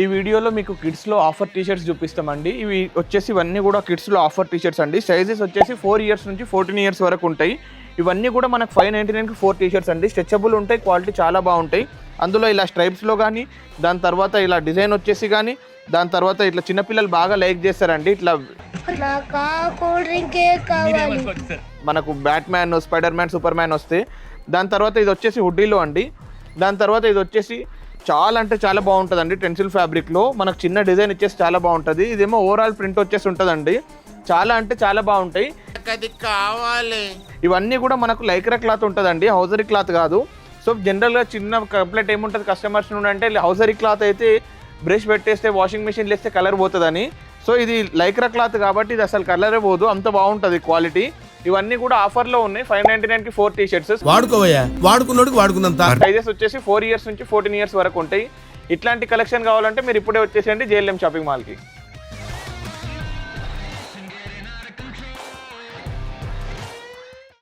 ఈ వీడియోలో మీకు కిడ్స్లో ఆఫర్ టీషర్ట్స్ చూపిస్తామండి. ఇవి వచ్చేసి ఇవన్నీ కూడా కిడ్స్లో ఆఫర్ టీషర్ట్స్ అండి. సైజెస్ వచ్చేసి 4 ఇయర్స్ నుంచి 14 ఇయర్స్ వరకు ఉంటాయి. ఇవన్నీ కూడా మనకు 599కి 4 టీషర్ట్స్ అండి. స్ట్రెచబుల్ ఉంటాయి, క్వాలిటీ చాలా బాగుంటాయి. అందులో ఇలా స్ట్రైప్స్లో కానీ, దాని తర్వాత ఇలా డిజైన్ వచ్చేసి కానీ, దాని తర్వాత ఇట్లా చిన్నపిల్లలు బాగా లైక్ చేస్తారండి. ఇట్లా మనకు Batman, spider man, super man వస్తే, దాని తర్వాత ఇది వచ్చేసి హుడ్డీలో అండి. దాని తర్వాత ఇది వచ్చేసి చాలా అంటే చాలా బాగుంటుందండి. టెన్సిల్ ఫ్యాబ్రిక్లో మనకు చిన్న డిజైన్ ఇచ్చేసి చాలా బాగుంటుంది. ఇదేమో ఓవరాల్ ప్రింట్ వచ్చేసి ఉంటుందండి. చాలా అంటే చాలా బాగుంటాయి. అది కావాలి. ఇవన్నీ కూడా మనకు లైక్రా క్లాత్ ఉంటుందండి, హౌజరీ క్లాత్ కాదు. సో జనరల్గా చిన్న కంప్లైంట్ ఏముంటుంది కస్టమర్స్ నుండి అంటే, హౌజరీ క్లాత్ అయితే బ్రష్ పెట్టేస్తే వాషింగ్ మిషన్లో వేస్తే కలర్ పోతుందని. సో ఇది లైక్రా క్లాత్ కాబట్టి ఇది అసలు కలరే పోదు, అంత బాగుంటుంది క్వాలిటీ. ఇవన్నీ కూడా ఆఫర్లో ఉన్నాయి. 599కి 4 టీషర్ట్స్. వాడుకోవయ్యా, వాడుకున్నోడికి వాడుకున్నంత. సైజెస్ వచ్చేసి 4 ఇయర్స్ నుంచి 14 ఇయర్స్ వరకు ఉంటాయి. ఇట్లాంటి కలెక్షన్ కావాలంటే మీరు ఇప్పుడే వచ్చేసేయండి JLM షాపింగ్ మాల్కి.